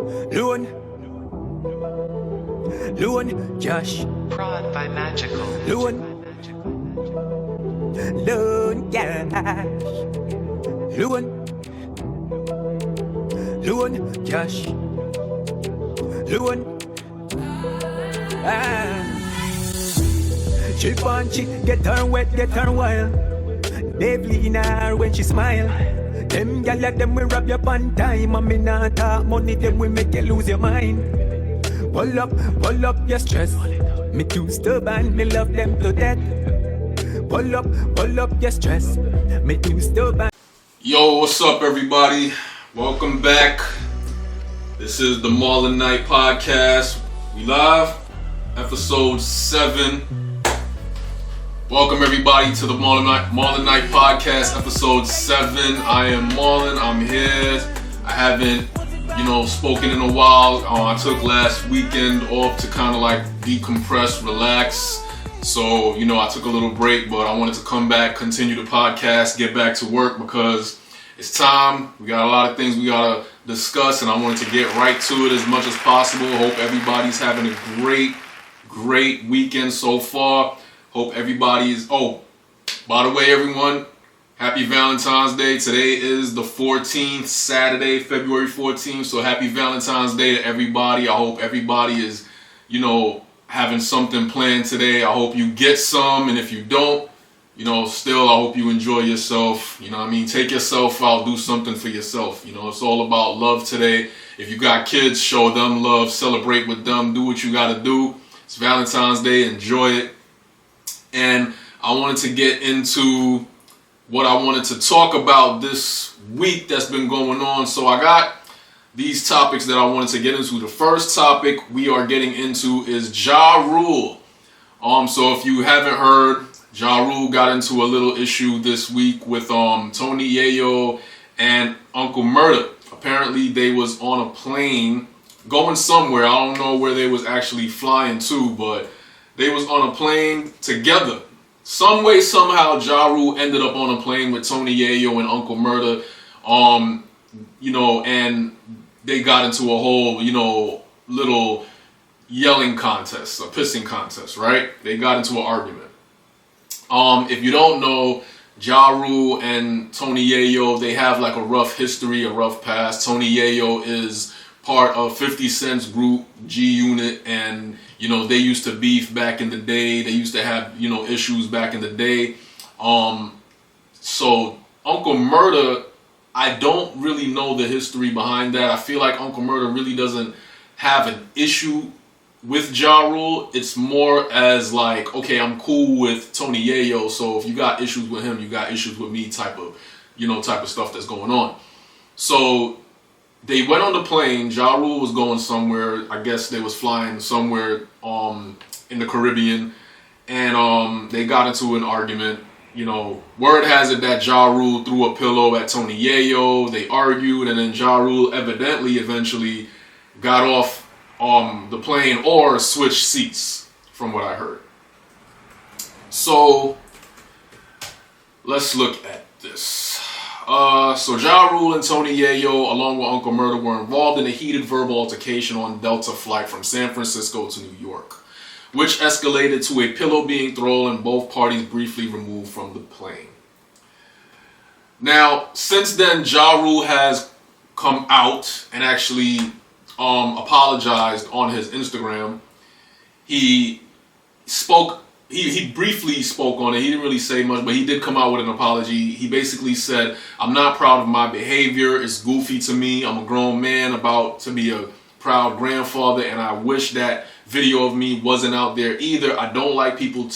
Loon, Josh. Prod by Magical. Loon, Cash. Loon, Josh. Loon. Chip on chick, get her wet, get her wild. They lean her when she smile. Them gyal like them we rub your pan time. And me nah talk money, them we make you lose your mind. Pull up your stress. Me too stubborn, me love them to death. Pull up your stress. Me too stubborn. Yo, what's up everybody? Welcome back. This is the Marlon Night Podcast. We live, episode 7. Welcome everybody to the Marlon Night Podcast, episode 7. I am Marlon. I'm here. I haven't, spoken in a while. I took last weekend off to kind of like decompress, relax. So, I took a little break, but I wanted to come back, continue the podcast, get back to work because it's time. We got a lot of things we gotta discuss, and I wanted to get right to it as much as possible. Hope everybody's having a great weekend so far. Hope everybody's, by the way, everyone, happy Valentine's Day. Today is the 14th, Saturday, February 14th. So happy Valentine's Day to everybody. I hope everybody is, having something planned today. I hope you get some. And if you don't, still, I hope you enjoy yourself. Take yourself out, do something for yourself. It's all about love today. If you got kids, show them love, celebrate with them, do what you got to do. It's Valentine's Day. Enjoy it. And I wanted to get into what I wanted to talk about this week that's been going on. So I got these topics that I wanted to get into. The first topic we are getting into is Ja Rule. So if you haven't heard, Ja Rule got into a little issue this week with Tony Yayo and Uncle Murda. Apparently they was on a plane going somewhere. I don't know where they was actually flying to, but they was on a plane together. Some way, somehow, Ja Rule ended up on a plane with Tony Yayo and Uncle Murda. And they got into a whole, little yelling contest, a pissing contest, right? They got into an argument. If you don't know, Ja Rule and Tony Yayo, they have like a rough history, a rough past. Tony Yayo is part of 50 Cent's group, G-Unit, and they used to beef back in the day. They used to have, issues back in the day. So Uncle Murda, I don't really know the history behind that. I feel like Uncle Murda really doesn't have an issue with Ja Rule. It's more as like, okay, I'm cool with Tony Yayo, so if you got issues with him, you got issues with me type of stuff that's going on. So they went on the plane. Ja Rule was going somewhere. I guess they was flying somewhere in the Caribbean, and they got into an argument. Word has it that Ja Rule threw a pillow at Tony Yayo. They argued, and then Ja Rule eventually got off the plane or switched seats, from what I heard. So let's look at this. So Ja Rule and Tony Yayo, along with Uncle Murda, were involved in a heated verbal altercation on Delta flight from San Francisco to New York, which escalated to a pillow being thrown and both parties briefly removed from the plane. Now, since then, Ja Rule has come out and actually apologized on his Instagram. He spoke. He briefly spoke on it. He didn't really say much, but he did come out with an apology. He basically said, "I'm not proud of my behavior. It's goofy to me. I'm a grown man about to be a proud grandfather, and I wish that video of me wasn't out there either. I don't like people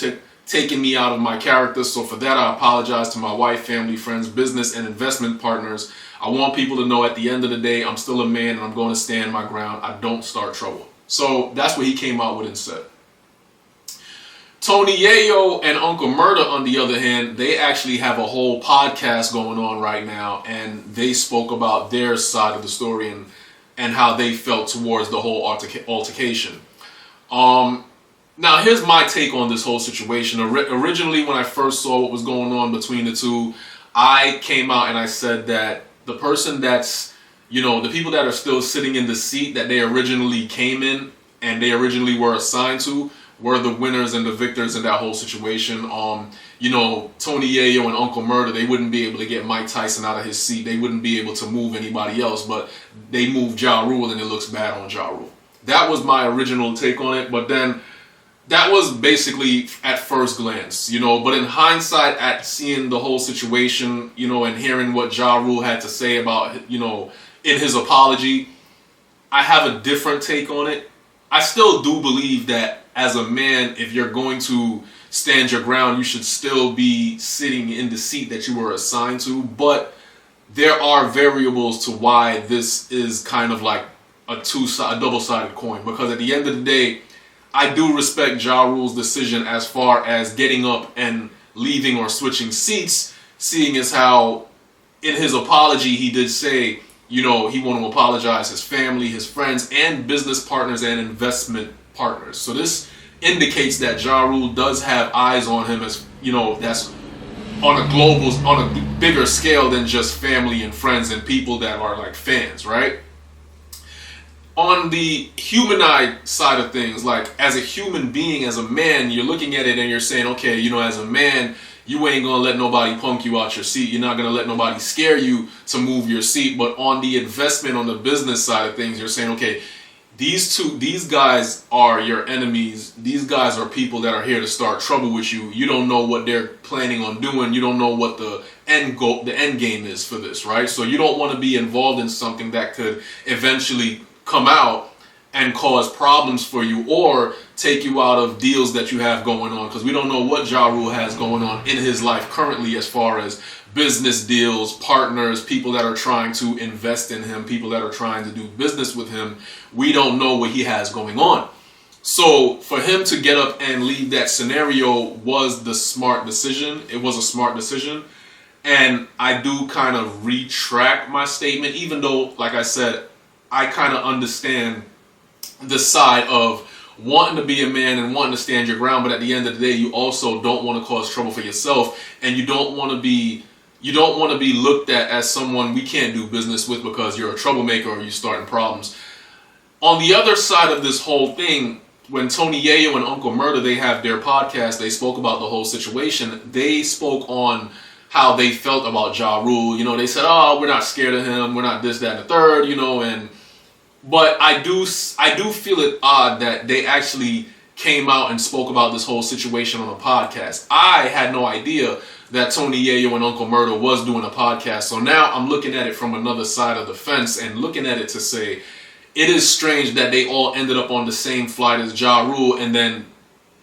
taking me out of my character. So for that, I apologize to my wife, family, friends, business, and investment partners. I want people to know at the end of the day, I'm still a man and I'm going to stand my ground. I don't start trouble." So that's what he came out with and said. Tony Yayo and Uncle Murda, on the other hand, they actually have a whole podcast going on right now, and they spoke about their side of the story and how they felt towards the whole altercation. Now, here's my take on this whole situation. Originally, when I first saw what was going on between the two, I came out and I said that the person that's, the people that are still sitting in the seat that they originally came in and they originally were assigned to were the winners and the victors in that whole situation. Tony Yayo and Uncle Murder, they wouldn't be able to get Mike Tyson out of his seat. They wouldn't be able to move anybody else, but they moved Ja Rule and it looks bad on Ja Rule. That was my original take on it, but then that was basically at first glance, but in hindsight, at seeing the whole situation, and hearing what Ja Rule had to say about, in his apology, I have a different take on it. I still do believe that as a man, if you're going to stand your ground, you should still be sitting in the seat that you were assigned to, but there are variables to why this is kind of like a double-sided coin, because at the end of the day, I do respect Ja Rule's decision as far as getting up and leaving or switching seats, seeing as how in his apology he did say, he wanted to apologize his family, his friends, and business partners and investment partners. So this indicates that Ja Rule does have eyes on him, as that's on a bigger scale than just family and friends and people that are like fans, right? On the humanized side of things, like as a human being, as a man, you're looking at it and you're saying, okay, as a man, you ain't gonna let nobody punk you out your seat. You're not gonna let nobody scare you to move your seat. But on the investment, on the business side of things, you're saying, okay, these guys are your enemies. These guys are people that are here to start trouble with you. You don't know what they're planning on doing. You don't know what the end game is for this, right? So you don't want to be involved in something that could eventually come out and cause problems for you or take you out of deals that you have going on, because we don't know what Ja Rule has going on in his life currently as far as business deals, partners, people that are trying to invest in him, people that are trying to do business with him. We don't know what he has going on. So for him to get up and leave that scenario was the smart decision. It was a smart decision. And I do kind of retract my statement, even though, like I said, I kind of understand the side of wanting to be a man and wanting to stand your ground, but at the end of the day, you also don't want to cause trouble for yourself, and you don't want to be looked at as someone we can't do business with because you're a troublemaker or you're starting problems. On the other side of this whole thing, when Tony Yayo and Uncle Murder, they have their podcast, they spoke about the whole situation. They spoke on how they felt about Ja Rule. They said, oh, we're not scared of him, we're not this, that, and the third, but I do feel it odd that they actually came out and spoke about this whole situation on a podcast. I had no idea that Tony Yayo and Uncle Murder was doing a podcast. So now I'm looking at it from another side of the fence and looking at it to say, it is strange that they all ended up on the same flight as Ja Rule, and then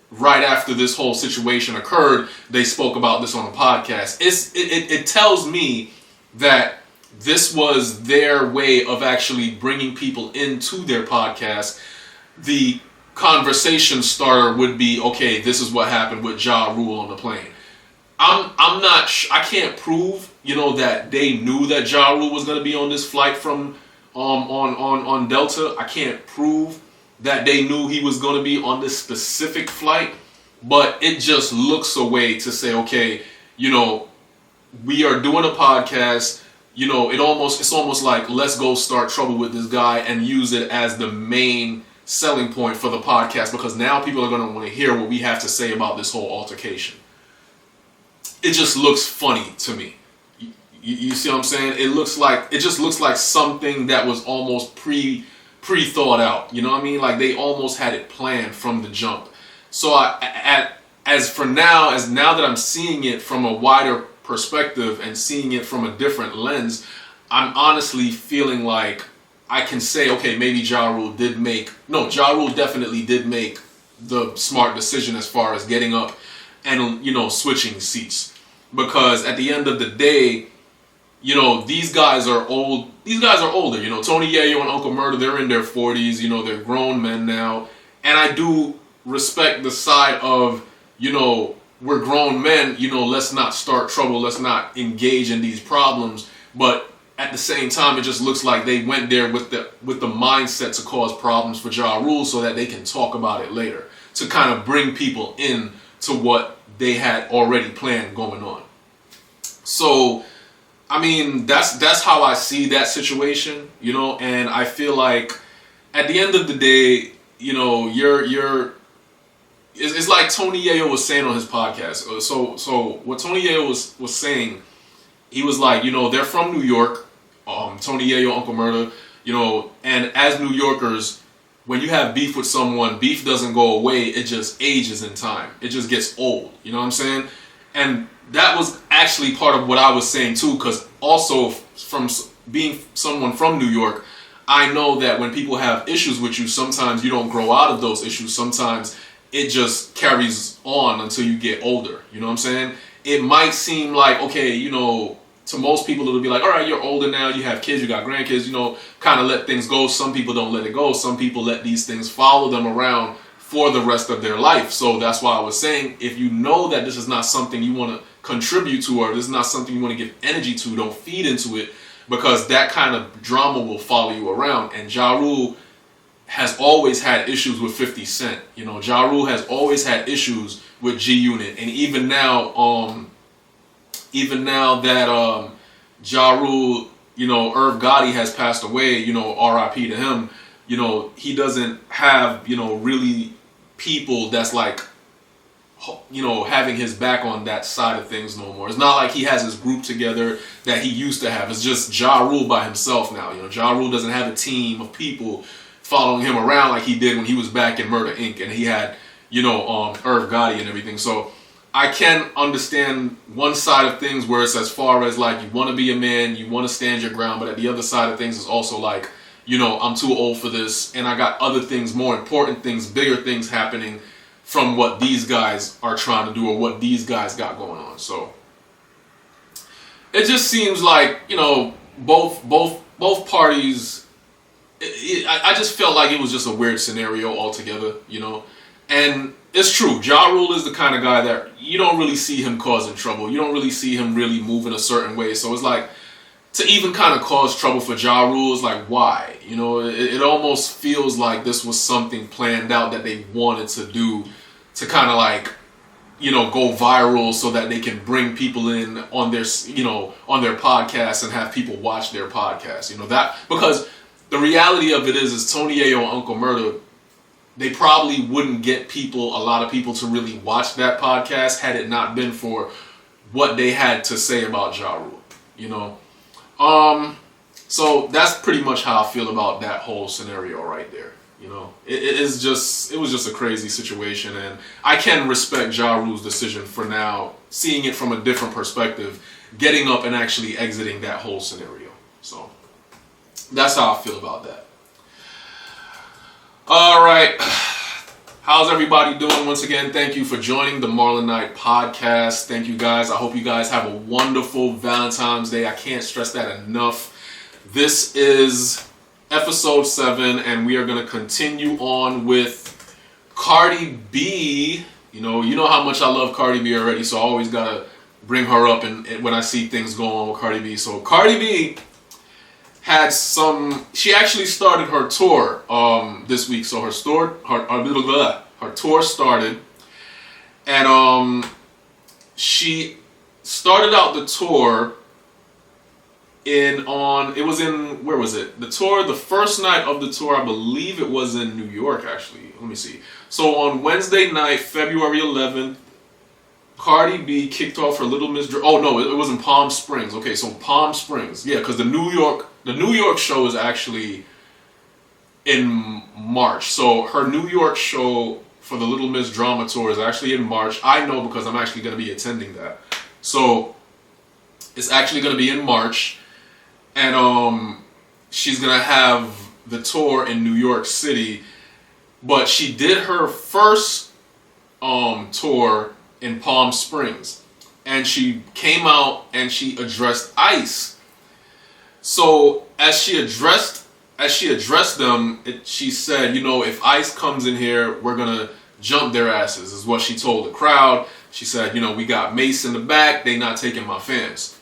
right after this whole situation occurred, they spoke about this on a podcast. It tells me that this was their way of actually bringing people into their podcast. The conversation starter would be, okay, this is what happened with Ja Rule on the plane. I'm not. I can't prove, that they knew that Ja Rule was going to be on this flight from on Delta. I can't prove that they knew he was going to be on this specific flight, but it just looks a way to say, okay, we are doing a podcast. It's almost like, let's go start trouble with this guy and use it as the main selling point for the podcast, because now people are going to want to hear what we have to say about this whole altercation. It just looks funny to me. You see what I'm saying? It just looks like something that was almost pre-thought out. You know what I mean? Like they almost had it planned from the jump. So now that I'm seeing it from a wider perspective and seeing it from a different lens, I'm honestly feeling like I can say, okay, maybe Ja Rule definitely did make the smart decision as far as getting up and, switching seats. Because at the end of the day, these guys are old. These guys are older. Tony Yayo and Uncle Murder, they're in their 40s. They're grown men now. And I do respect the side of, we're grown men, let's not start trouble, let's not engage in these problems. But at the same time, it just looks like they went there with the mindset to cause problems for Ja Rule so that they can talk about it later, to kind of bring people in to what they had already planned going on. So I mean, that's how I see that situation, you know, and I feel like at the end of the day, you know, it's like Tony Yayo was saying on his podcast. So what Tony Yayo was saying, he was like, you know, they're from New York, Tony Yayo, Uncle Murder, you know, and as New Yorkers, when you have beef with someone, beef doesn't go away, it just ages in time. It just gets old, you know what I'm saying? And that was actually part of what I was saying too, because also from being someone from New York, I know that when people have issues with you, sometimes you don't grow out of those issues. Sometimes it just carries on until you get older, you know what I'm saying? It might seem like, okay, you know, to most people it'll be like, all right, you're older now, you have kids, you got grandkids, you know, kind of let things go. Some people don't let it go. Some people let these things follow them around for the rest of their life. So that's why I was saying, if you know that this is not something you want to contribute to, or this is not something you want to give energy to, don't feed into it, because that kind of drama will follow you around. And Ja Rule has always had issues with 50 Cent. You know, Ja Rule has always had issues with G-Unit. And even now that Ja Rule, you know, Irv Gotti has passed away, you know, R.I.P. to him, you know, he doesn't have, you know, really people that's like, you know, having his back on that side of things no more. It's not like he has his group together that he used to have. It's just Ja Rule by himself now. You know, Ja Rule doesn't have a team of people following him around like he did when he was back in Murder Inc. and he had, you know, Irv Gotti and everything. So I can understand one side of things where it's as far as like, you want to be a man, you want to stand your ground, but at the other side of things is also like, you know, I'm too old for this, and I got other things, more important things, bigger things happening from what these guys are trying to do or what these guys got going on. So it just seems like, you know, both parties. I just felt like it was just a weird scenario altogether, you know. And it's true, Ja Rule is the kind of guy that you don't really see him causing trouble. You don't really see him really moving a certain way. So it's like, to even kind of cause trouble for Ja Rule is like, why? You know, it almost feels like this was something planned out that they wanted to do to kind of like, you know, go viral so that they can bring people in on their, you know, on their podcast and have people watch their podcast. You know, that, because the reality of it is Tony Yayo and Uncle Murder, they probably wouldn't get a lot of people to really watch that podcast had it not been for what they had to say about Ja Rule, you know. So that's pretty much how I feel about that whole scenario right there. You know, it was just a crazy situation, and I can respect Ja Rule's decision for now, seeing it from a different perspective, getting up and actually exiting that whole scenario. So that's how I feel about that. All right. How's everybody doing? Once again, thank you for joining the Marlon Night podcast. Thank you guys. I hope you guys have a wonderful Valentine's Day. I can't stress that enough. This is episode 7, and we are going to continue on with Cardi B. You know how much I love Cardi B already, so I always got to bring her up and when I see things going on with Cardi B. So Cardi B had she actually started her tour this week. So her tour started, and she started out the tour where was it? The first night of the tour, I believe it was in New York, actually. Let me see. So on Wednesday night, February 11th, Cardi B kicked off her Little Miss... Oh, no, it was in Palm Springs. Okay, so Palm Springs. Yeah, because the New York show is actually in March. So her New York show for the Little Miss Drama Tour is actually in March. I know because I'm actually going to be attending that. So it's actually going to be in March. And she's going to have the tour in New York City. But she did her first tour in Palm Springs, and she came out and she addressed ICE. So as she addressed them, she said, you know, if ICE comes in here, we're gonna jump their asses, is what she told the crowd. She said, you know, we got Mace in the back, they not taking my fans.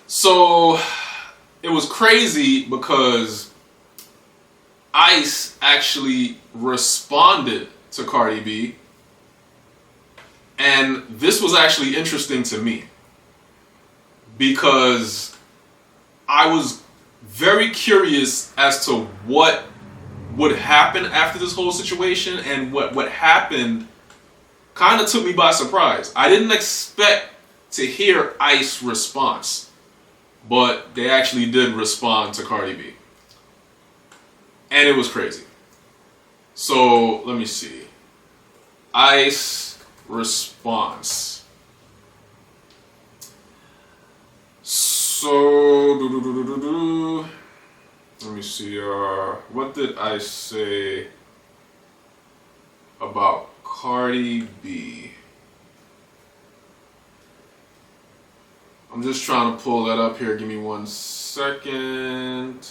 So it was crazy because ICE actually responded to Cardi B. And this was actually interesting to me. because I was very curious as to what would happen after this whole situation, and what happened kind of took me by surprise. I didn't expect to hear Ice's response, but they actually did respond to Cardi B. And it was crazy. So, let me see. Ice response. So, let me see. What did Ice say about Cardi B? I'm just trying to pull that up here. Give me 1 second.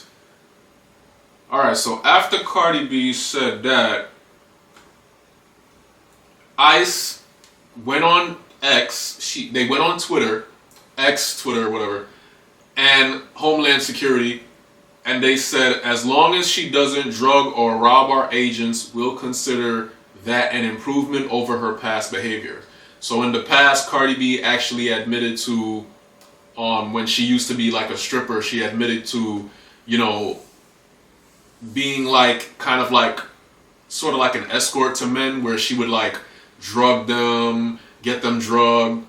Alright, so after Cardi B said that, Ice went on X, they went on Twitter, X, Twitter, whatever, and Homeland Security, and they said, as long as she doesn't drug or rob our agents, we'll consider that an improvement over her past behavior. So in the past, Cardi B actually admitted to, when she used to be like a stripper, she admitted to, you know, being like, kind of like, sort of like an escort to men, where she would like drug them, get them drugged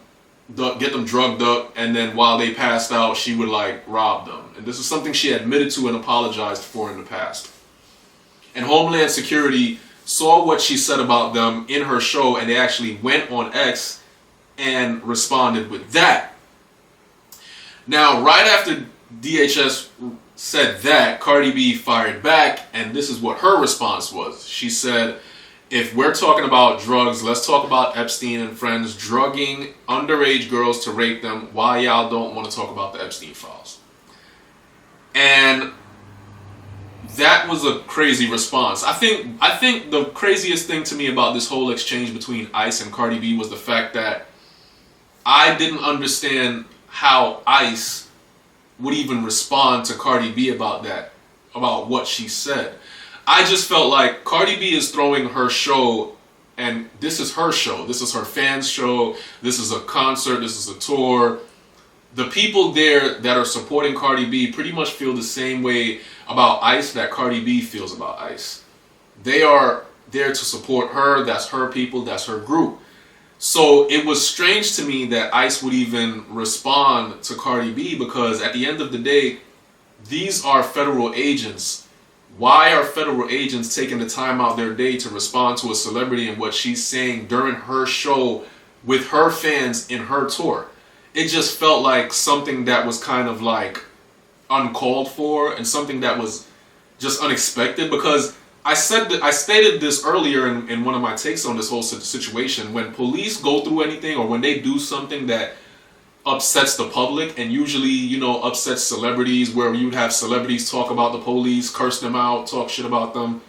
up, and then while they passed out, she would like rob them. And this is something she admitted to and apologized for in the past. And Homeland Security saw what she said about them in her show, and they actually went on X and responded with that. Now, right after DHS said that, Cardi B fired back, and this is what her response was. She said, if we're talking about drugs, let's talk about Epstein and friends drugging underage girls to rape them. Why y'all don't want to talk about the Epstein files? And that was a crazy response. I think the craziest thing to me about this whole exchange between Ice and Cardi B was the fact that I didn't understand how Ice would even respond to Cardi B about that, about what she said. I just felt like Cardi B is throwing her show, and this is her show. This is her fans' show. This is a concert. This is a tour. The people there that are supporting Cardi B pretty much feel the same way about Ice that Cardi B feels about Ice. They are there to support her. That's her people. That's her group. So it was strange to me that Ice would even respond to Cardi B, because at the end of the day, these are federal agents. Why are federal agents taking the time out their day to respond to a celebrity and what she's saying during her show with her fans in her tour? It just felt like something that was kind of like uncalled for, and something that was just unexpected, because I stated this earlier in one of my takes on this whole situation. When police go through anything, or when they do something that upsets the public, and usually, you know, upsets celebrities, where you'd have celebrities talk about the police, curse them out, talk shit about them,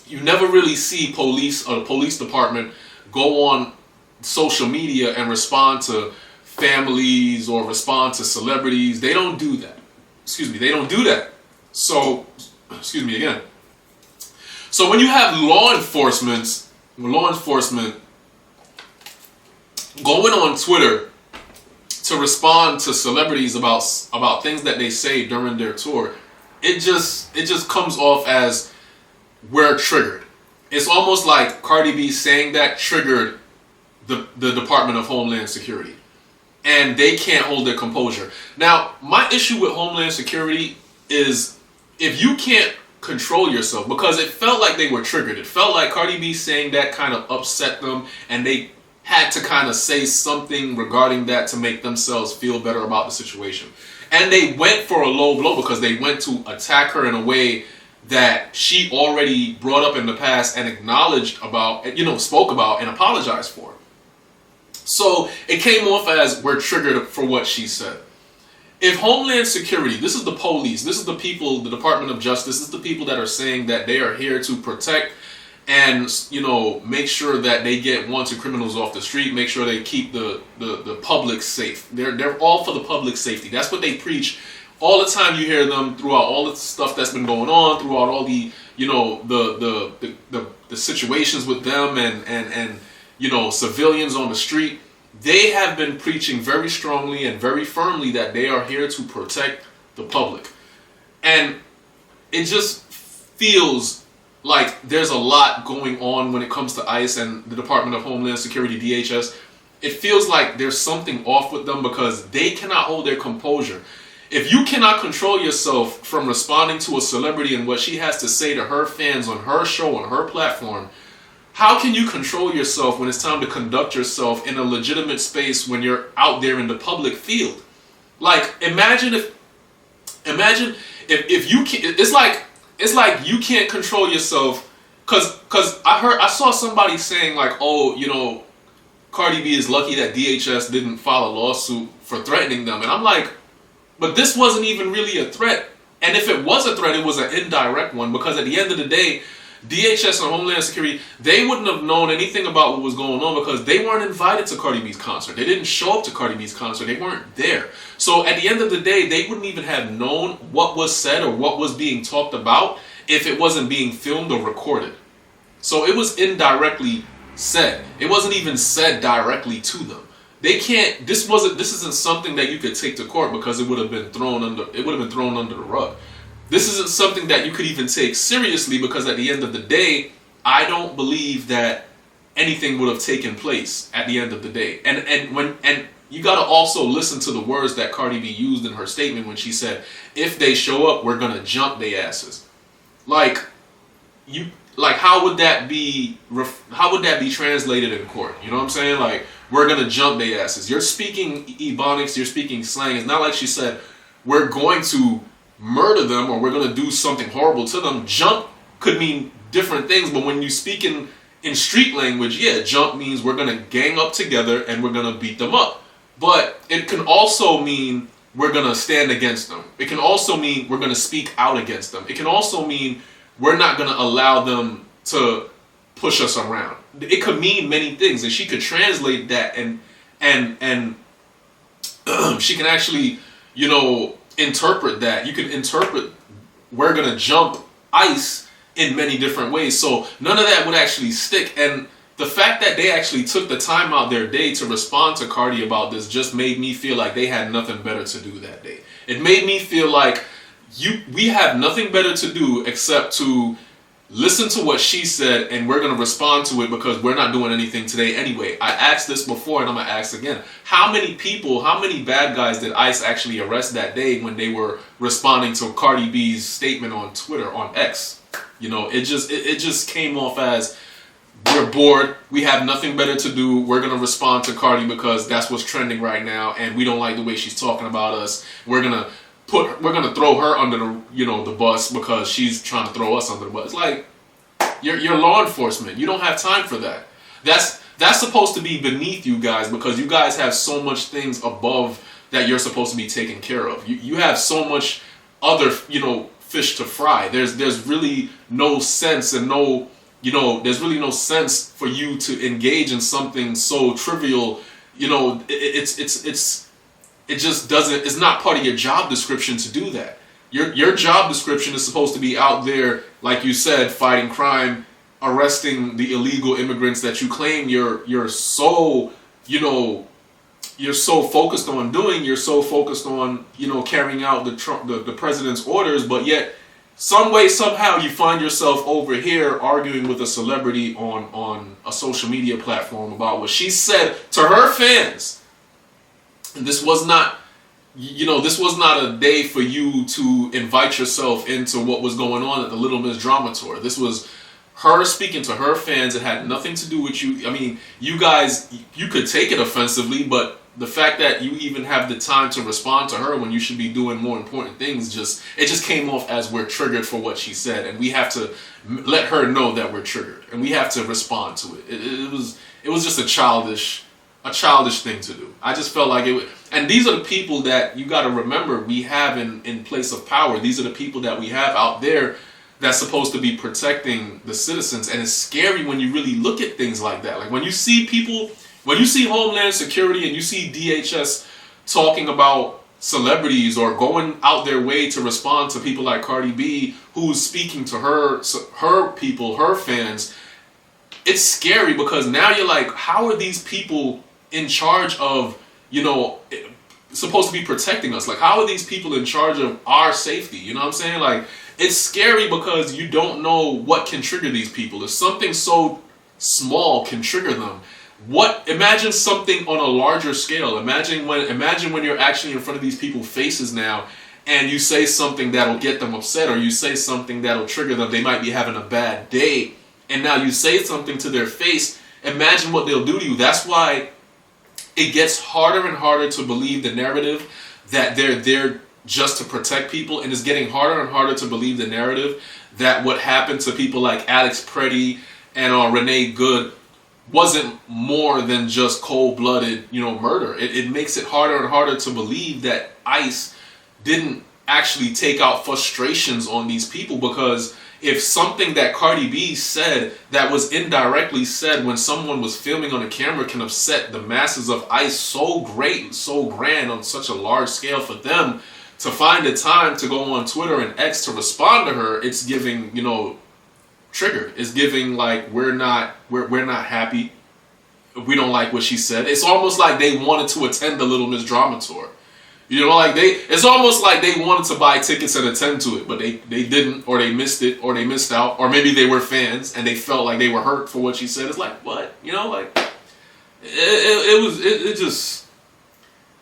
you never really see police or the police department go on social media and respond to families or respond to celebrities. They don't do that. They don't do that. So, again. So when you have law enforcement going on Twitter to respond to celebrities about things that they say during their tour, it just comes off as we're triggered. It's almost like Cardi B saying that triggered the Department of Homeland Security, and they can't hold their composure. Now, my issue with Homeland Security is, if you can't control yourself, because it felt like they were triggered. It felt like Cardi B saying that kind of upset them, and they had to kind of say something regarding that to make themselves feel better about the situation. And they went for a low blow, because they went to attack her in a way that she already brought up in the past and acknowledged about, you know, spoke about and apologized for. So it came off as we're triggered for what she said. If Homeland Security, this is the police, this is the people, the Department of Justice, this is the people that are saying that they are here to protect and, you know, make sure that they get wanted criminals off the street, make sure they keep the public safe. They're all for the public safety. That's what they preach all the time. You hear them throughout all the stuff that's been going on, throughout all the, you know, the situations with them and you know, civilians on the street. they have been preaching very strongly and very firmly that they are here to protect the public. And it just feels like there's a lot going on when it comes to ICE and the Department of Homeland Security, DHS. It feels like there's something off with them because they cannot hold their composure. If you cannot control yourself from responding to a celebrity and what she has to say to her fans on her show, on her platform, how can you control yourself when it's time to conduct yourself in a legitimate space when you're out there in the public field? Like, imagine if you can, it's like you can't control yourself, cause I saw somebody saying like, oh, you know, Cardi B is lucky that DHS didn't file a lawsuit for threatening them, and I'm like, but this wasn't even really a threat, and if it was a threat, it was an indirect one, because at the end of the day, DHS and Homeland Security, they wouldn't have known anything about what was going on because they weren't invited to Cardi B's concert. They didn't show up to Cardi B's concert. They weren't there. So at the end of the day, they wouldn't even have known what was said or what was being talked about if it wasn't being filmed or recorded. So it was indirectly said. It wasn't even said directly to them. They can't, this isn't something that you could take to court because it would have been thrown under the rug. This isn't something that you could even take seriously because at the end of the day, I don't believe that anything would have taken place at the end of the day. And you got to also listen to the words that Cardi B used in her statement when she said, if they show up, we're going to jump their asses. How would that be translated in court? You know what I'm saying? Like, we're going to jump their asses. You're speaking ebonics, you're speaking slang. It's not like she said, we're going to murder them or we're going to do something horrible to them. Jump could mean different things, but when you speak in street language, yeah, jump means we're going to gang up together and we're going to beat them up. But it can also mean we're going to stand against them. It can also mean we're going to speak out against them. It can also mean we're not going to allow them to push us around. It could mean many things, and she could translate that and she can actually, you know, interpret that. You can interpret we're going to jump ICE in many different ways. So none of that would actually stick. And the fact that they actually took the time out their day to respond to Cardi about this just made me feel like they had nothing better to do that day. It made me feel like we have nothing better to do except to listen to what she said, and we're going to respond to it because we're not doing anything today anyway. I asked this before and I'm going to ask again. How many bad guys did ICE actually arrest that day when they were responding to Cardi B's statement on Twitter, on X? You know, it just came off as, we're bored, we have nothing better to do, we're going to respond to Cardi because that's what's trending right now, and we don't like the way she's talking about us. We're going to throw her under the bus because she's trying to throw us under the bus. It's like, you're law enforcement. You don't have time for that. That's supposed to be beneath you guys because you guys have so much things above that you're supposed to be taking care of. You have so much other, fish to fry. There's really no sense and there's really no sense for you to engage in something so trivial. It just doesn't, it's not part of your job description to do that. Your job description is supposed to be out there, like you said, fighting crime, arresting the illegal immigrants that you claim you're so focused on doing, you're so focused on, carrying out the president's orders, but yet some way, somehow you find yourself over here arguing with a celebrity on a social media platform about what she said to her fans. And this was not a day for you to invite yourself into what was going on at the Little Miss Drama Tour. This was her speaking to her fans. It had nothing to do with you. I mean, you guys, you could take it offensively, but the fact that you even have the time to respond to her when you should be doing more important things, it just came off as we're triggered for what she said, and we have to let her know that we're triggered, and we have to respond to it. It was just a childish thing to do. I just felt like it. And these are the people that you got to remember we have in place of power. These are the people that we have out there that's supposed to be protecting the citizens. And it's scary when you really look at things like that. Like when you see Homeland Security and you see DHS talking about celebrities or going out their way to respond to people like Cardi B, who's speaking to her people, her fans. It's scary because now you're like, how are these people in charge of, supposed to be protecting us? Like, how are these people in charge of our safety? You know what I'm saying? Like, it's scary because you don't know what can trigger these people. If something so small can trigger them, imagine something on a larger scale. Imagine when you're actually in front of these people's faces now, and you say something that'll get them upset, or you say something that'll trigger them. They might be having a bad day, and now you say something to their face. Imagine what they'll do to you. That's why it gets harder and harder to believe the narrative that they're there just to protect people, and it's getting harder and harder to believe the narrative that what happened to people like Alex Preddy and Renee Good wasn't more than just cold-blooded, murder. It makes it harder and harder to believe that ICE didn't actually take out frustrations on these people, because if something that Cardi B said that was indirectly said when someone was filming on a camera can upset the masses of ICE so great and so grand on such a large scale, for them to find the time to go on Twitter and X to respond to her, it's giving, trigger. It's giving like we're not happy. We don't like what she said. It's almost like they wanted to attend the Little Miss Drama tour. It's almost like they wanted to buy tickets and attend to it, but they didn't, or they missed it, or they missed out, or maybe they were fans and they felt like they were hurt for what she said. It's like, what?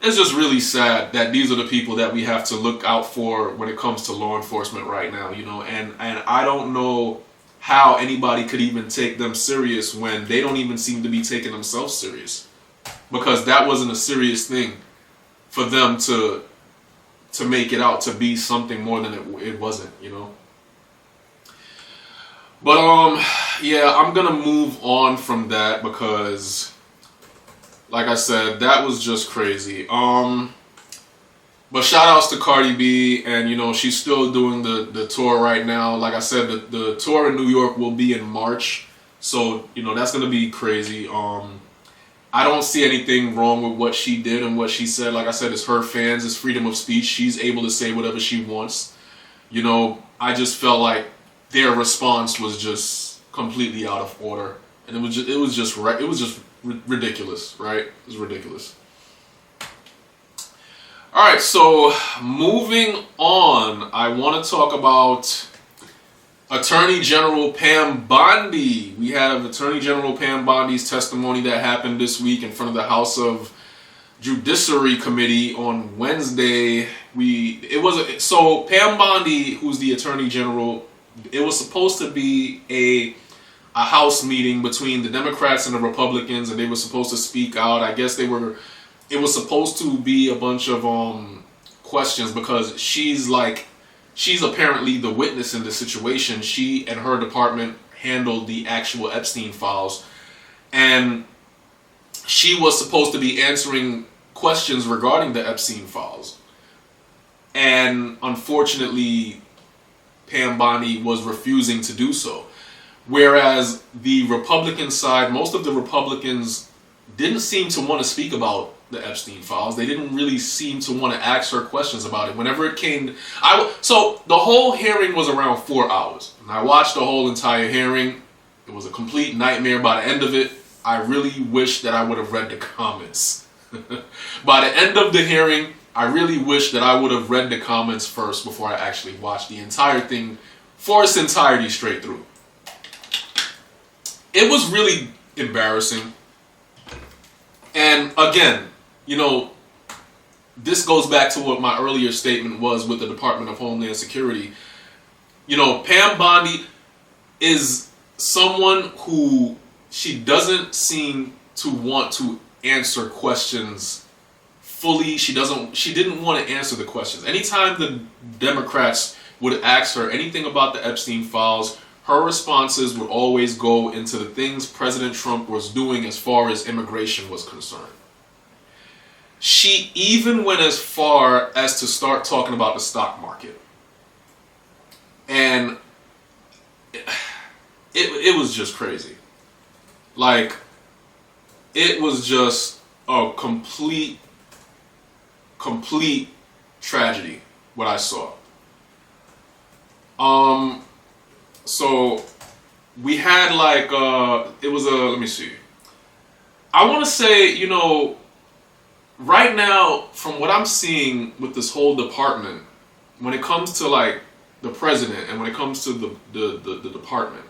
It's just really sad that these are the people that we have to look out for when it comes to law enforcement right now, and I don't know how anybody could even take them serious when they don't even seem to be taking themselves serious, because that wasn't a serious thing for them to make it out to be something more than it wasn't, But yeah, I'm gonna move on from that because, like I said, that was just crazy. But shout outs to Cardi B, and she's still doing the tour right now. Like I said, the tour in New York will be in March, so that's gonna be crazy. I don't see anything wrong with what she did and what she said. Like I said, it's her fans, it's freedom of speech. She's able to say whatever she wants. I just felt like their response was just completely out of order, and it was just ridiculous, right? It was ridiculous. All right, so moving on, I want to talk about Attorney General Pam Bondi. We have Attorney General Pam Bondi's testimony that happened this week in front of the House of Judiciary Committee on Wednesday. So Pam Bondi, who's the Attorney General, it was supposed to be a House meeting between the Democrats and the Republicans, and they were supposed to speak out. I guess it was supposed to be a bunch of questions, because she's apparently the witness in this situation. She and her department handled the actual Epstein files, and she was supposed to be answering questions regarding the Epstein files. And unfortunately, Pam Bondi was refusing to do so. Whereas the Republican side, most of the Republicans didn't seem to want to speak about the Epstein files. They didn't really seem to want to ask her questions about it. Whenever it came, so the whole hearing was around 4 hours. And I watched the whole entire hearing. It was a complete nightmare by the end of it. I really wish that I would have read the comments. By the end of the hearing, I really wish that I would have read the comments first before I actually watched the entire thing for its entirety straight through. It was really embarrassing. And again, this goes back to what my earlier statement was with the Department of Homeland Security. Pam Bondi is someone who she doesn't seem to want to answer questions fully. She didn't want to answer the questions. Anytime the Democrats would ask her anything about the Epstein files, her responses would always go into the things President Trump was doing as far as immigration was concerned. She even went as far as to start talking about the stock market. And it was just crazy. Like, it was just a complete tragedy what I saw. So we had let me see. I want to say, right now, from what I'm seeing with this whole department, when it comes to like the president and when it comes to the department,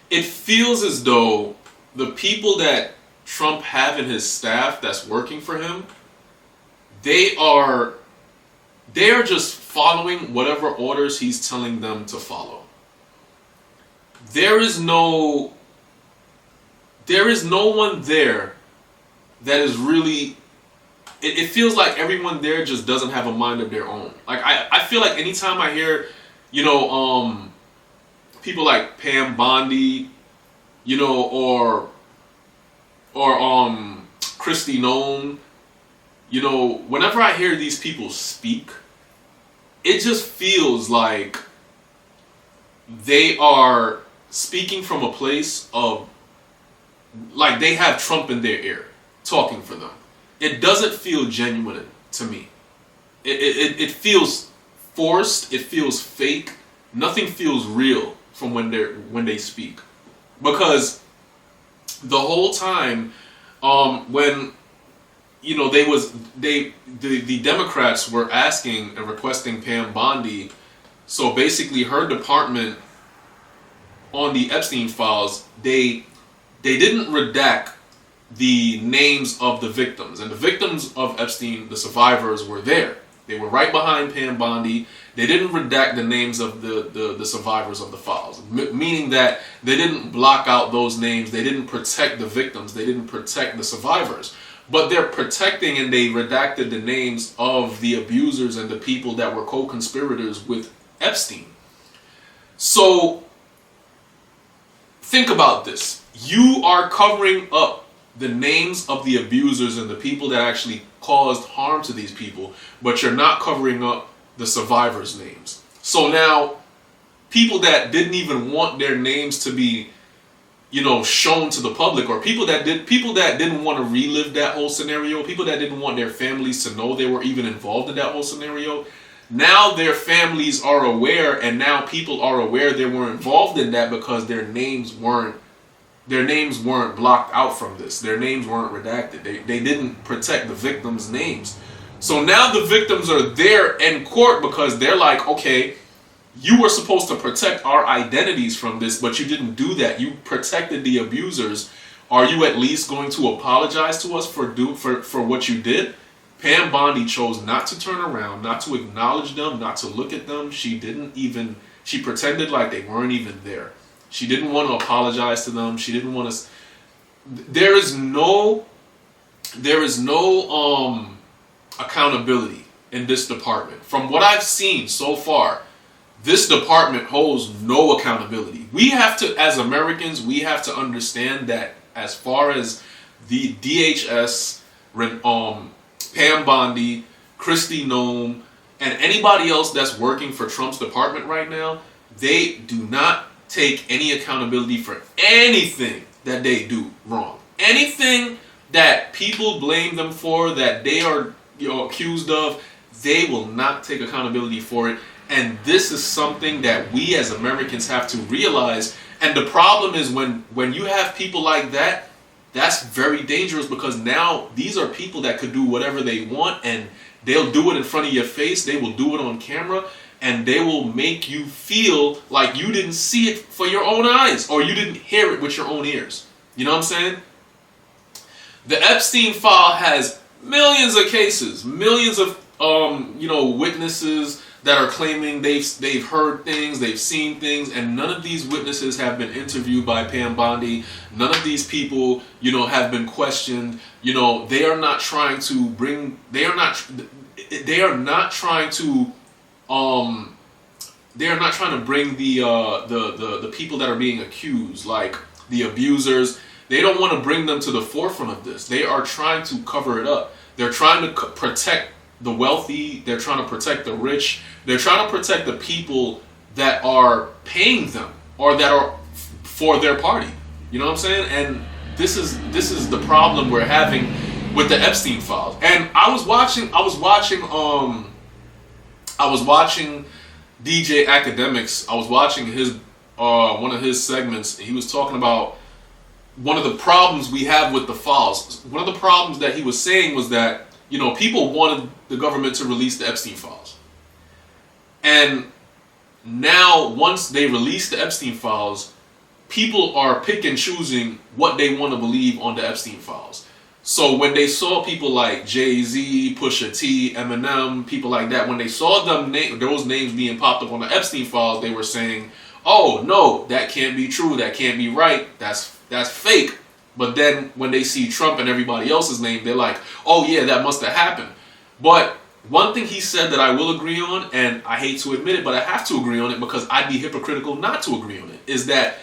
it feels as though the people that Trump have in his staff that's working for him, they are just following whatever orders he's telling them to follow. There is no one there that is really, it feels like everyone there just doesn't have a mind of their own. Like I feel like anytime I hear, people like Pam Bondi, or Kristi Noem, whenever I hear these people speak, it just feels like they are speaking from a place of, like they have Trump in their ear, talking for them. It doesn't feel genuine to me. It feels forced. It feels fake. Nothing feels real from when they speak, because the whole time, when the Democrats were asking and requesting Pam Bondi, so basically her department on the Epstein files, they didn't redact the names of the victims, and the victims of Epstein, the survivors, were there. They were right behind Pam Bondi. They didn't redact the names of the survivors of the files, meaning that they didn't block out those names. They didn't protect the victims. They didn't protect the survivors. But they're protecting, and they redacted the names of the abusers and the people that were co-conspirators with Epstein. So think about this. You are covering up the names of the abusers and the people that actually caused harm to these people, but you're not covering up the survivors' names. So now, people that didn't even want their names to be, shown to the public, or people that didn't want to relive that whole scenario, people that didn't want their families to know they were even involved in that whole scenario, now their families are aware, and now people are aware they were involved in that because their names weren't blocked out from this. Their names weren't redacted. They didn't protect the victims' names. So now the victims are there in court because they're like, okay, you were supposed to protect our identities from this, but you didn't do that. You protected the abusers. Are you at least going to apologize to us for what you did? Pam Bondi chose not to turn around, not to acknowledge them, not to look at them. She pretended like they weren't even there. She didn't want to apologize to them. She didn't want to. There is no accountability in this department. From what I've seen so far, this department holds no accountability. We have to, as Americans, we have to understand that as far as the DHS, Pam Bondi, Kristi Noem, and anybody else that's working for Trump's department right now, they do not take any accountability for anything that they do wrong. Anything that people blame them for, that they are accused of, they will not take accountability for it. And this is something that we as Americans have to realize. And the problem is when you have people like that, that's very dangerous, because now these are people that could do whatever they want, and they'll do it in front of your face. They will do it on camera, and they will make you feel like you didn't see it for your own eyes, or you didn't hear it with your own ears. You know what I'm saying? The Epstein file has millions of cases, millions of witnesses that are claiming they've heard things, they've seen things, and none of these witnesses have been interviewed by Pam Bondi. None of these people, have been questioned. They are not trying to bring. They are not trying to bring the people that are being accused, like the abusers. They don't want to bring them to the forefront of this. They are trying to cover it up. They're trying to protect the wealthy. They're trying to protect the rich. They're trying to protect the people that are paying them or that are for their party. You know what I'm saying? And this is the problem we're having with the Epstein files. And I was watching DJ Academics. I was watching his one of his segments. He was talking about one of the problems we have with the files. One of the problems that he was saying was that, people wanted the government to release the Epstein files. And now, once they release the Epstein files, people are pick and choosing what they want to believe on the Epstein files. So when they saw people like Jay-Z, Pusha T, Eminem, people like that, when they saw those names being popped up on the Epstein files, they were saying, "Oh no, that can't be true. That can't be right. That's fake." But then when they see Trump and everybody else's name, they're like, "Oh yeah, that must have happened." But one thing he said that I will agree on, and I hate to admit it, but I have to agree on it because I'd be hypocritical not to agree on it, is that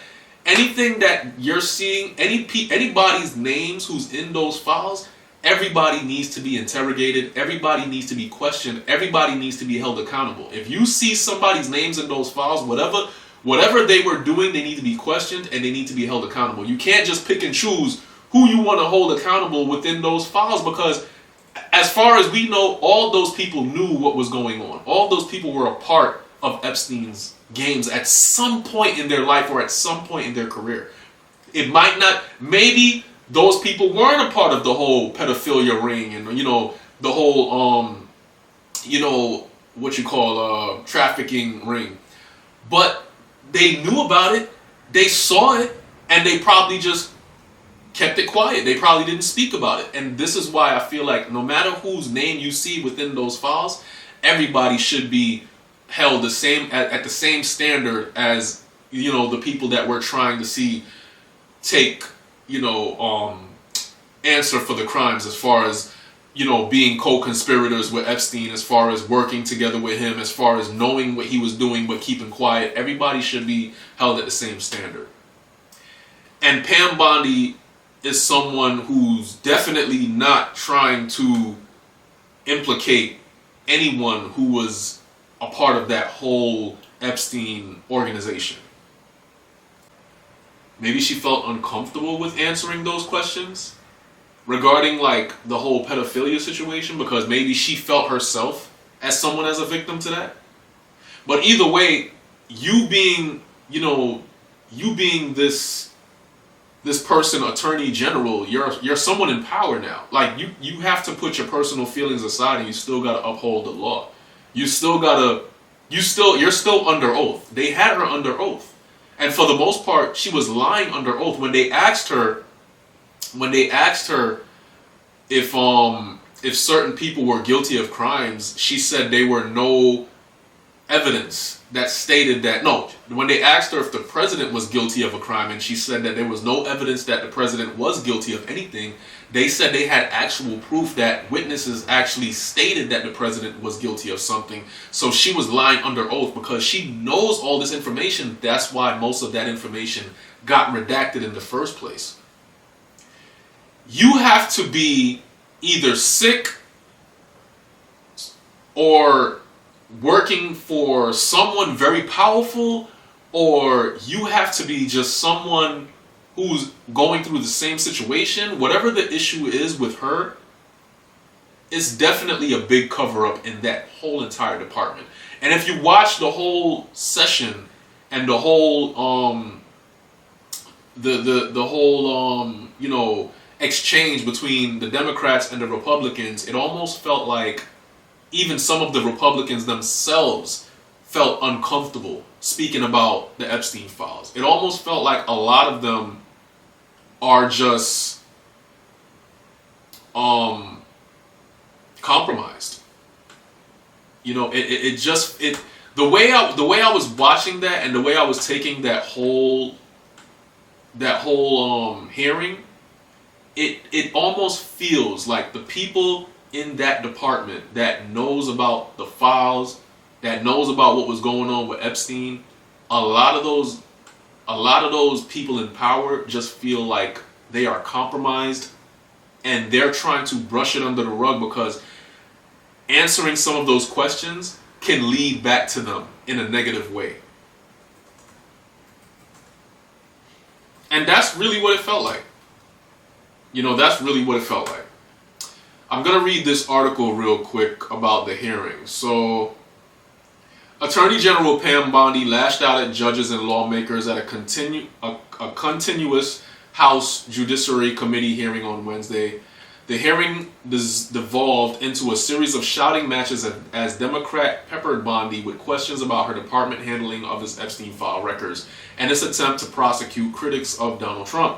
anything that you're seeing, anybody's names who's in those files, everybody needs to be interrogated, everybody needs to be questioned, everybody needs to be held accountable. If you see somebody's names in those files, whatever they were doing, they need to be questioned and they need to be held accountable. You can't just pick and choose who you want to hold accountable within those files, because as far as we know, all those people knew what was going on. All those people were a part of Epstein's games at some point in their life or at some point in their career. It might not, maybe those people weren't a part of the whole pedophilia ring and, the whole, trafficking ring. But they knew about it, they saw it, and they probably just kept it quiet. They probably didn't speak about it. And this is why I feel like no matter whose name you see within those files, everybody should be held the same at the same standard as the people that we're trying to see take answer for the crimes, as far as being co-conspirators with Epstein, as far as working together with him, as far as knowing what he was doing but keeping quiet. Everybody should be held at the same standard. And Pam Bondi is someone who's definitely not trying to implicate anyone who was a part of that whole Epstein organization. Maybe she felt uncomfortable with answering those questions regarding like the whole pedophilia situation, because maybe she felt herself as someone as a victim to that. But either way, you being this person, attorney general, you're someone in power now. Like you have to put your personal feelings aside, and you still gotta uphold the law. You're still under oath. They had her under oath. And for the most part, she was lying under oath. When they asked her if certain people were guilty of crimes, she said there were no evidence that stated that. No, when they asked her if the president was guilty of a crime, and she said that there was no evidence that the president was guilty of anything, they said they had actual proof that witnesses actually stated that the president was guilty of something. So she was lying under oath because she knows all this information. That's why most of that information got redacted in the first place. You have to be either sick or working for someone very powerful, or you have to be just someone who's going through the same situation. Whatever the issue is with her, it's definitely a big cover-up in that whole entire department. And if you watch the whole session and the whole exchange between the Democrats and the Republicans, it almost felt like even some of the Republicans themselves felt uncomfortable speaking about the Epstein files. It almost felt like a lot of them are just compromised. The way I was watching that, and the way I was taking that whole hearing, it almost feels like the people in that department that knows about the files, that knows about what was going on with Epstein, a lot of those people in power just feel like they are compromised, and they're trying to brush it under the rug because answering some of those questions can lead back to them in a negative way. And that's really what it felt like. That's really what it felt like. I'm going to read this article real quick about the hearing. So, Attorney General Pam Bondi lashed out at judges and lawmakers at a continuous House Judiciary Committee hearing on Wednesday. The hearing devolved into a series of shouting matches as Democrat peppered Bondi with questions about her department handling of his Epstein file records and its attempt to prosecute critics of Donald Trump.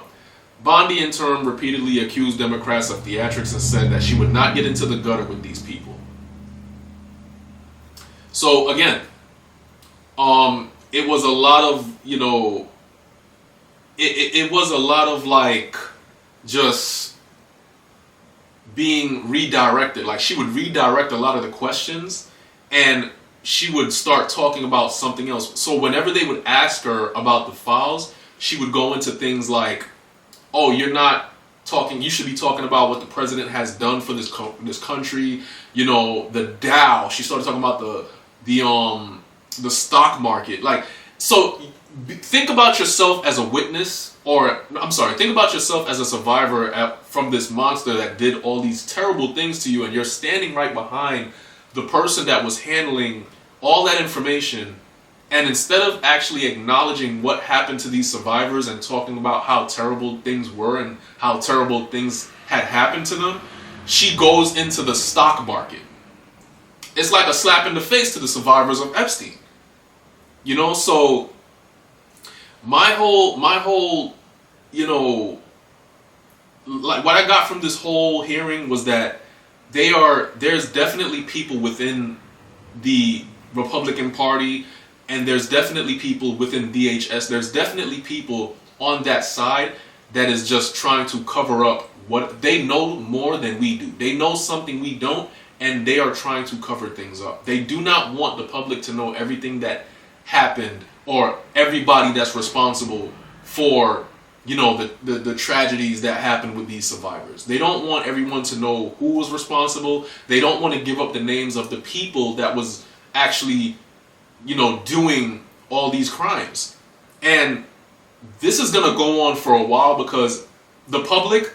Bondi, in turn, repeatedly accused Democrats of theatrics and said that she would not get into the gutter with these people. So again, it was a lot of, it was a lot of like just being redirected. Like she would redirect a lot of the questions and she would start talking about something else. So whenever they would ask her about the files, she would go into things like, oh, you're not talking, you should be talking about what the president has done for this country, the Dow. She started talking about the stock market. Like, so think about yourself as a witness, or I'm sorry, think about yourself as a survivor from this monster that did all these terrible things to you, and you're standing right behind the person that was handling all that information. And instead of actually acknowledging what happened to these survivors and talking about how terrible things were and how terrible things had happened to them, she goes into the stock market. It's like a slap in the face to the survivors of Epstein. So my whole, like what I got from this whole hearing was that there's definitely people within the Republican Party, and there's definitely people within DHS. There's definitely people on that side that is just trying to cover up what they know more than we do. They know something we don't, and they are trying to cover things up. They do not want the public to know everything that happened or everybody that's responsible for, the tragedies that happened with these survivors. They don't want everyone to know who was responsible. They don't want to give up the names of the people that was actually doing all these crimes. And this is going to go on for a while because the public,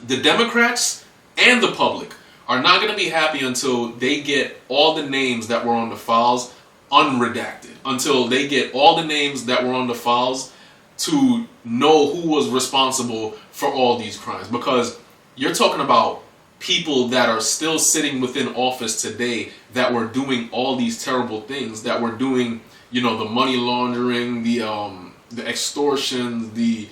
the Democrats and the public are not going to be happy until they get all the names that were on the files unredacted, until they get all the names that were on the files to know who was responsible for all these crimes. Because you're talking about people that are still sitting within office today that were doing all these terrible things, that were doing, the money laundering, the extortion, the,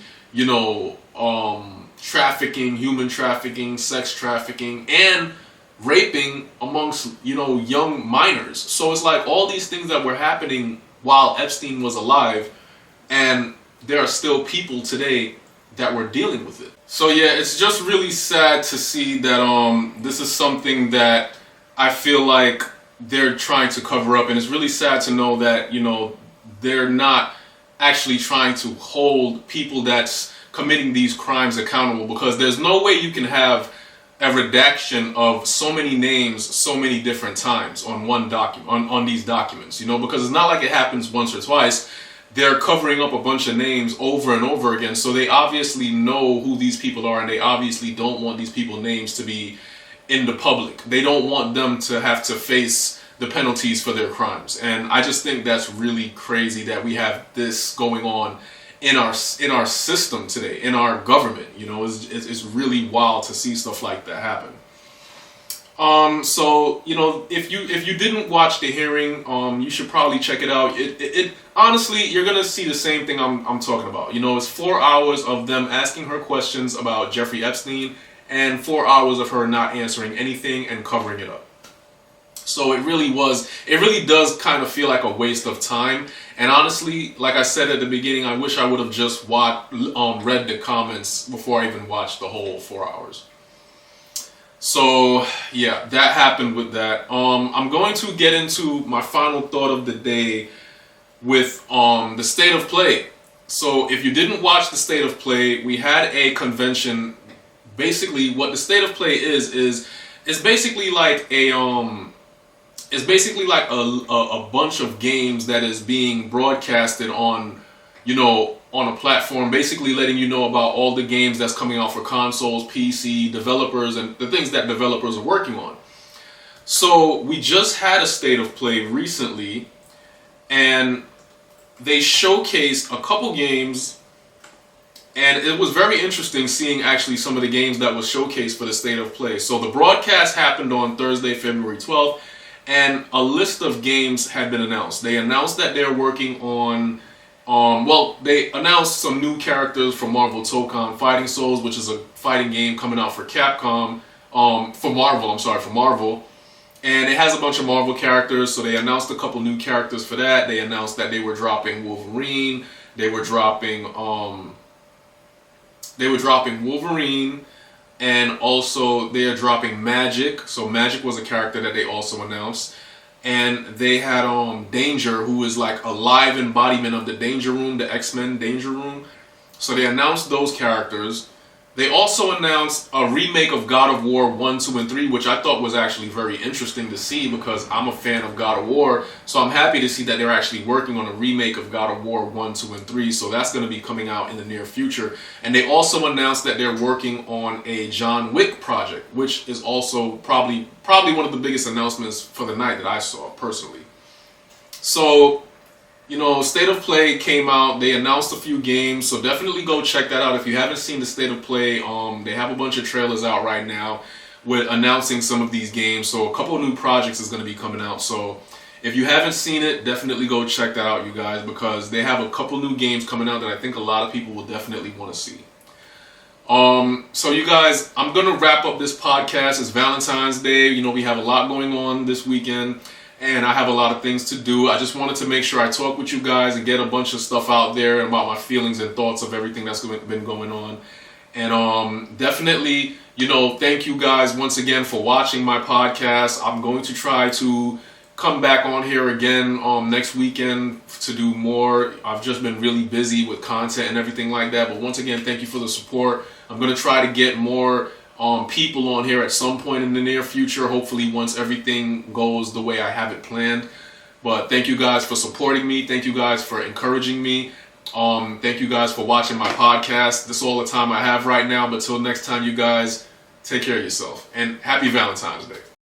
trafficking, human trafficking, sex trafficking, and raping amongst, young minors. So it's like all these things that were happening while Epstein was alive, and there are still people today that were dealing with it. So yeah, it's just really sad to see that this is something that I feel like they're trying to cover up, and it's really sad to know that they're not actually trying to hold people that's committing these crimes accountable, because there's no way you can have a redaction of so many names so many different times on one document, on these documents, because it's not like it happens once or twice. They're covering up a bunch of names over and over again, so they obviously know who these people are, and they obviously don't want these people's names to be in the public. They don't want them to have to face the penalties for their crimes. And I just think that's really crazy that we have this going on in our system today, in our government. It's really wild to see stuff like that happen. So if you didn't watch the hearing, you should probably check it out. It honestly, you're gonna see the same thing I'm talking about. It's 4 hours of them asking her questions about Jeffrey Epstein, and 4 hours of her not answering anything and covering it up. So it really does kind of feel like a waste of time. And honestly, like I said at the beginning, I wish I would have just read the comments before I even watched the whole 4 hours. So yeah, that happened with that. I'm going to get into my final thought of the day with the state of play. So if you didn't watch the state of play, we had a convention. Basically, what the state of play is basically like a bunch of games that is being broadcasted on on a platform, basically letting you know about all the games that's coming out for consoles, PC, developers, and the things that developers are working on. So we just had a state of play recently, and they showcased a couple games And it was very interesting seeing actually some of the games that was showcased for the State of Play. So the broadcast happened on Thursday, February 12th, and a list of games had been announced. They announced that they're working on, they announced some new characters from Marvel Tokon Fighting Souls, which is a fighting game coming out for Capcom, for Marvel. And it has a bunch of Marvel characters, so they announced a couple new characters for that. They announced that they were dropping Wolverine. They were dropping Wolverine, and also they are dropping Magic. So Magic was a character that they also announced. And they had Danger, who is like a live embodiment of the Danger Room, the X-Men Danger Room. So they announced those characters. They also announced a remake of God of War 1, 2, and 3, which I thought was actually very interesting to see because I'm a fan of God of War. So I'm happy to see that they're actually working on a remake of God of War 1, 2, and 3. So that's going to be coming out in the near future. And they also announced that they're working on a John Wick project, which is also probably one of the biggest announcements for the night that I saw personally. So, you know, State of Play came out. They announced a few games, so definitely go check that out. If you haven't seen the State of Play, they have a bunch of trailers out right now with announcing some of these games. So a couple of new projects is going to be coming out. So if you haven't seen it, definitely go check that out, you guys, because they have a couple new games coming out that I think a lot of people will definitely want to see. So you guys, I'm going to wrap up this podcast. It's Valentine's Day. You know, we have a lot going on this weekend, and I have a lot of things to do. I just wanted to make sure I talk with you guys and get a bunch of stuff out there about my feelings and thoughts of everything that's been going on. And definitely, you know, thank you guys once again for watching my podcast. I'm going to try to come back on here again next weekend to do more. I've just been really busy with content and everything like that. But once again, thank you for the support. I'm going to try to get more people on here at some point in the near future, hopefully once everything goes the way I have it planned. But thank you guys for supporting me. Thank you guys for encouraging me. Thank you guys for watching my podcast. This is all the time I have right now, but till next time, you guys, take care of yourself, and happy Valentine's Day.